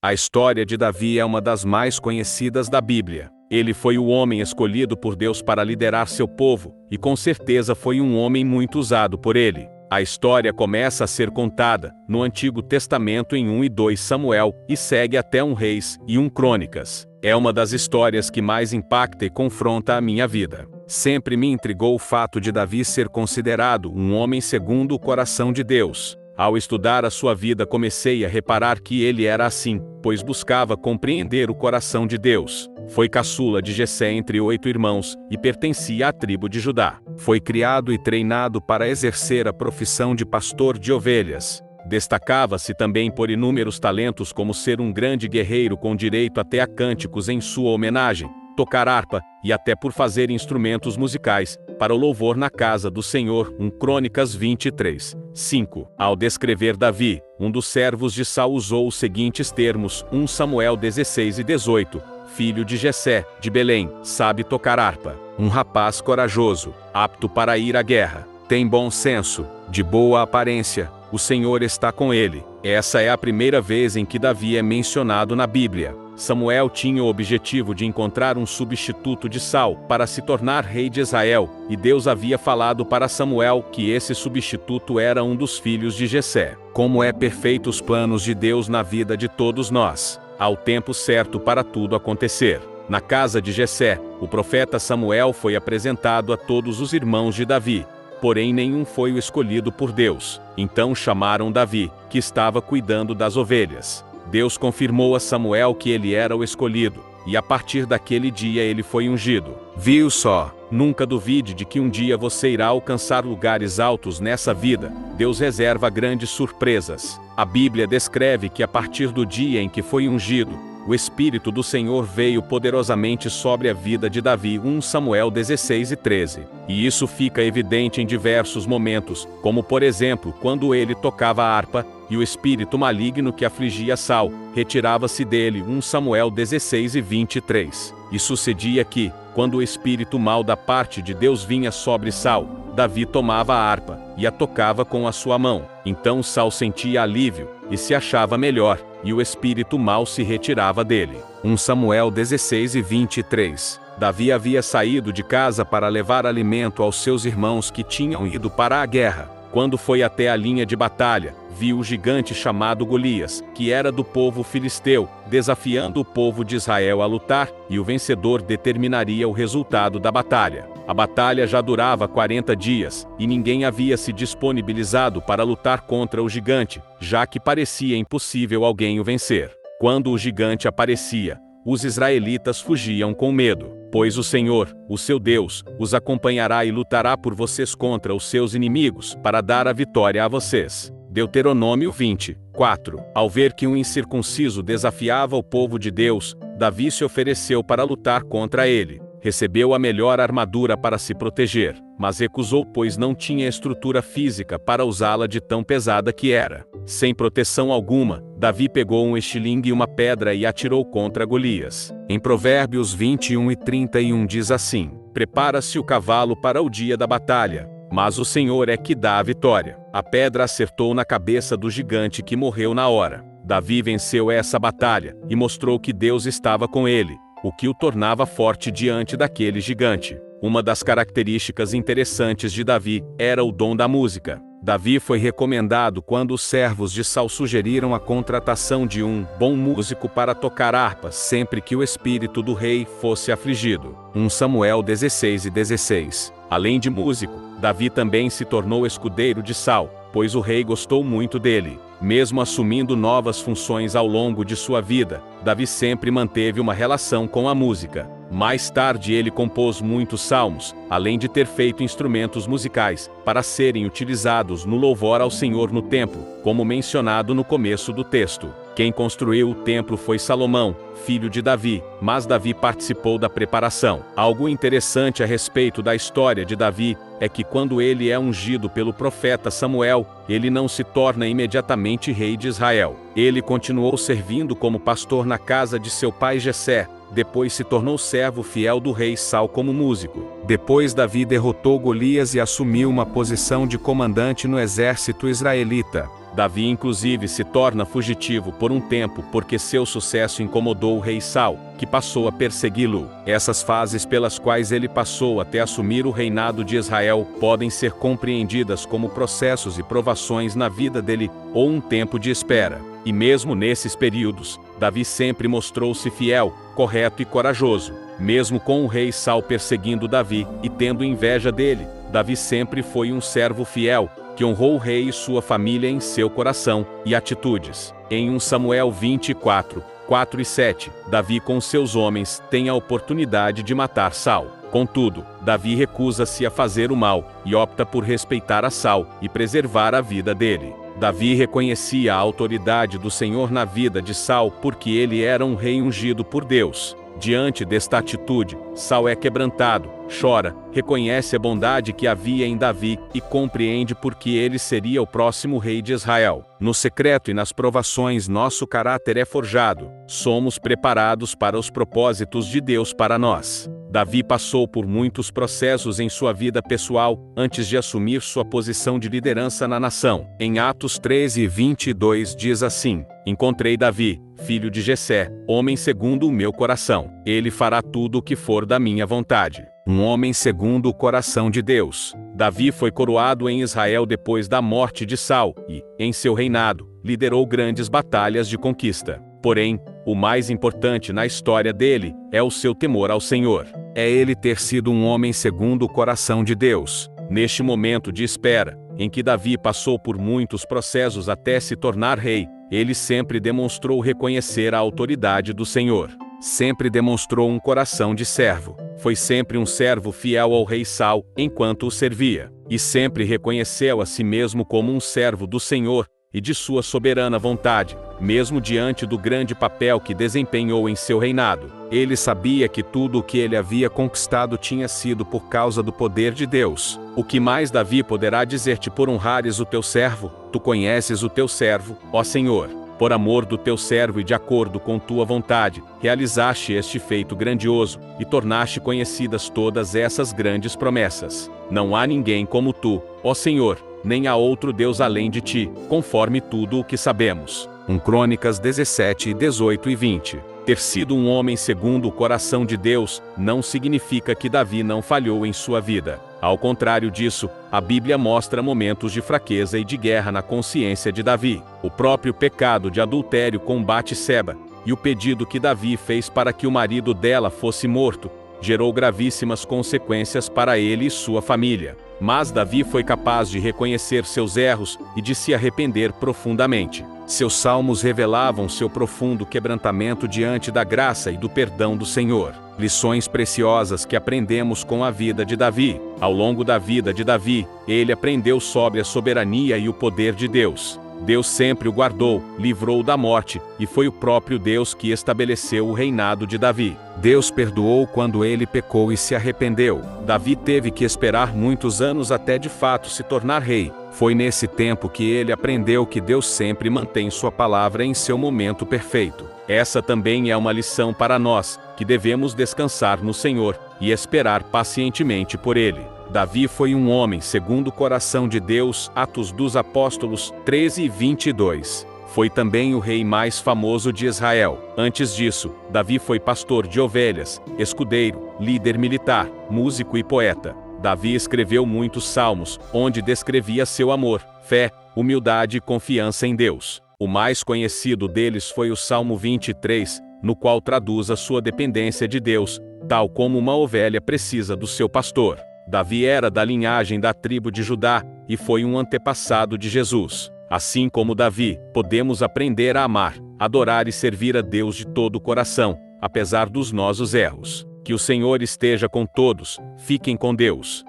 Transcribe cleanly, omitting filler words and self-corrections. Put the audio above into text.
A história de Davi é uma das mais conhecidas da Bíblia. Ele foi o homem escolhido por Deus para liderar seu povo, e com certeza foi um homem muito usado por ele. A história começa a ser contada no Antigo Testamento em 1 e 2 Samuel e segue até 1 Reis e 1 Crônicas. É uma das histórias que mais impacta e confronta a minha vida. Sempre me intrigou o fato de Davi ser considerado um homem segundo o coração de Deus. Ao estudar a sua vida, comecei a reparar que ele era assim, pois buscava compreender o coração de Deus. Foi caçula de Jessé entre 8 irmãos e pertencia à tribo de Judá. Foi criado e treinado para exercer a profissão de pastor de ovelhas. Destacava-se também por inúmeros talentos, como ser um grande guerreiro com direito até a cânticos em sua homenagem, tocar harpa e até por fazer instrumentos musicais para o louvor na casa do Senhor. 1 Crônicas 23, 5. Ao descrever Davi, um dos servos de Saul usou os seguintes termos: 1 Samuel 16 e 18. Filho de Jessé, de Belém, sabe tocar harpa. Um rapaz corajoso, apto para ir à guerra. Tem bom senso, de boa aparência. O Senhor está com ele. Essa é a primeira vez em que Davi é mencionado na Bíblia. Samuel tinha o objetivo de encontrar um substituto de Saul para se tornar rei de Israel, e Deus havia falado para Samuel que esse substituto era um dos filhos de Jessé. Como é perfeito os planos de Deus na vida de todos nós. Há o tempo certo para tudo acontecer. Na casa de Jessé, o profeta Samuel foi apresentado a todos os irmãos de Davi. Porém nenhum foi o escolhido por Deus. Então chamaram Davi, que estava cuidando das ovelhas. Deus confirmou a Samuel que ele era o escolhido, e a partir daquele dia ele foi ungido. Viu só? Nunca duvide de que um dia você irá alcançar lugares altos nessa vida. Deus reserva grandes surpresas. A Bíblia descreve que a partir do dia em que foi ungido, o Espírito do Senhor veio poderosamente sobre a vida de Davi. 1 Samuel 16 e 13. E isso fica evidente em diversos momentos, como por exemplo, quando ele tocava a harpa, e o espírito maligno que afligia Saul retirava-se dele. 1 Samuel 16 e 23. E sucedia que, quando o espírito mau da parte de Deus vinha sobre Saul, Davi tomava a harpa e a tocava com a sua mão. Então Saul sentia alívio e se achava melhor, e o espírito mau se retirava dele. 1 Samuel 16 e 23. Davi havia saído de casa para levar alimento aos seus irmãos que tinham ido para a guerra. Quando foi até a linha de batalha, viu o gigante chamado Golias, que era do povo filisteu, desafiando o povo de Israel a lutar, e o vencedor determinaria o resultado da batalha. A batalha já durava 40 dias, e ninguém havia se disponibilizado para lutar contra o gigante, já que parecia impossível alguém o vencer. Quando o gigante aparecia, os israelitas fugiam com medo, pois o Senhor, o seu Deus, os acompanhará e lutará por vocês contra os seus inimigos, para dar a vitória a vocês. Deuteronômio 20, 4. Ao ver que um incircunciso desafiava o povo de Deus, Davi se ofereceu para lutar contra ele. Recebeu a melhor armadura para se proteger, mas recusou, pois não tinha estrutura física para usá-la de tão pesada que era. Sem proteção alguma, Davi pegou um estilingue e uma pedra e atirou contra Golias. Em Provérbios 21 e 31 diz assim: prepara-se o cavalo para o dia da batalha, mas o Senhor é que dá a vitória. A pedra acertou na cabeça do gigante, que morreu na hora. Davi venceu essa batalha e mostrou que Deus estava com ele, o que o tornava forte diante daquele gigante. Uma das características interessantes de Davi era o dom da música. Davi foi recomendado quando os servos de Saul sugeriram a contratação de um bom músico para tocar harpa sempre que o espírito do rei fosse afligido. 1 Samuel 16 e 16. Além de músico, Davi também se tornou escudeiro de Saul, pois o rei gostou muito dele. Mesmo assumindo novas funções ao longo de sua vida, Davi sempre manteve uma relação com a música. Mais tarde ele compôs muitos salmos, além de ter feito instrumentos musicais, para serem utilizados no louvor ao Senhor no templo, como mencionado no começo do texto. Quem construiu o templo foi Salomão, filho de Davi, mas Davi participou da preparação. Algo interessante a respeito da história de Davi é que quando ele é ungido pelo profeta Samuel, ele não se torna imediatamente rei de Israel. Ele continuou servindo como pastor na casa de seu pai Jessé, depois se tornou servo fiel do rei Saul como músico. Depois Davi derrotou Golias e assumiu uma posição de comandante no exército israelita. Davi inclusive se torna fugitivo por um tempo porque seu sucesso incomodou o rei Saul, que passou a persegui-lo. Essas fases pelas quais ele passou até assumir o reinado de Israel podem ser compreendidas como processos e provações na vida dele, ou um tempo de espera. E mesmo nesses períodos, Davi sempre mostrou-se fiel, correto e corajoso. Mesmo com o rei Saul perseguindo Davi e tendo inveja dele, Davi sempre foi um servo fiel, que honrou o rei e sua família em seu coração e atitudes. Em 1 Samuel 24, 4 e 7, Davi com seus homens tem a oportunidade de matar Saul. Contudo, Davi recusa-se a fazer o mal, e opta por respeitar a Saul e preservar a vida dele. Davi reconhecia a autoridade do Senhor na vida de Saul porque ele era um rei ungido por Deus. Diante desta atitude, Saul é quebrantado, chora, reconhece a bondade que havia em Davi e compreende porque ele seria o próximo rei de Israel. No secreto e nas provações nosso caráter é forjado, somos preparados para os propósitos de Deus para nós. Davi passou por muitos processos em sua vida pessoal, antes de assumir sua posição de liderança na nação. Em Atos 13:22 diz assim: Encontrei Davi, filho de Jessé, homem segundo o meu coração. Ele fará tudo o que for da minha vontade. Um homem segundo o coração de Deus. Davi foi coroado em Israel depois da morte de Saul e, em seu reinado, liderou grandes batalhas de conquista. Porém, o mais importante na história dele é o seu temor ao Senhor. É ele ter sido um homem segundo o coração de Deus. Neste momento de espera, em que Davi passou por muitos processos até se tornar rei, ele sempre demonstrou reconhecer a autoridade do Senhor. Sempre demonstrou um coração de servo. Foi sempre um servo fiel ao rei Saul enquanto o servia. E sempre reconheceu a si mesmo como um servo do Senhor e de sua soberana vontade, mesmo diante do grande papel que desempenhou em seu reinado. Ele sabia que tudo o que ele havia conquistado tinha sido por causa do poder de Deus. O que mais Davi poderá dizer-te por honrares o teu servo? Tu conheces o teu servo, ó Senhor. Por amor do teu servo e de acordo com tua vontade, realizaste este feito grandioso, e tornaste conhecidas todas essas grandes promessas. Não há ninguém como tu, ó Senhor, nem há outro Deus além de ti, conforme tudo o que sabemos. 1 Crônicas 17, 18 e 20. Ter sido um homem segundo o coração de Deus não significa que Davi não falhou em sua vida. Ao contrário disso, a Bíblia mostra momentos de fraqueza e de guerra na consciência de Davi. O próprio pecado de adultério com Batseba, e o pedido que Davi fez para que o marido dela fosse morto, gerou gravíssimas consequências para ele e sua família. Mas Davi foi capaz de reconhecer seus erros e de se arrepender profundamente. Seus salmos revelavam seu profundo quebrantamento diante da graça e do perdão do Senhor. Lições preciosas que aprendemos com a vida de Davi. Ao longo da vida de Davi, ele aprendeu sobre a soberania e o poder de Deus. Deus sempre o guardou, livrou da morte, e foi o próprio Deus que estabeleceu o reinado de Davi. Deus perdoou quando ele pecou e se arrependeu. Davi teve que esperar muitos anos até de fato se tornar rei. Foi nesse tempo que ele aprendeu que Deus sempre mantém sua palavra em seu momento perfeito. Essa também é uma lição para nós, que devemos descansar no Senhor e esperar pacientemente por Ele. Davi foi um homem segundo o coração de Deus, Atos dos Apóstolos 13:22. Foi também o rei mais famoso de Israel. Antes disso, Davi foi pastor de ovelhas, escudeiro, líder militar, músico e poeta. Davi escreveu muitos salmos, onde descrevia seu amor, fé, humildade e confiança em Deus. O mais conhecido deles foi o Salmo 23, no qual traduz a sua dependência de Deus, tal como uma ovelha precisa do seu pastor. Davi era da linhagem da tribo de Judá, e foi um antepassado de Jesus. Assim como Davi, podemos aprender a amar, adorar e servir a Deus de todo o coração, apesar dos nossos erros. Que o Senhor esteja com todos, fiquem com Deus.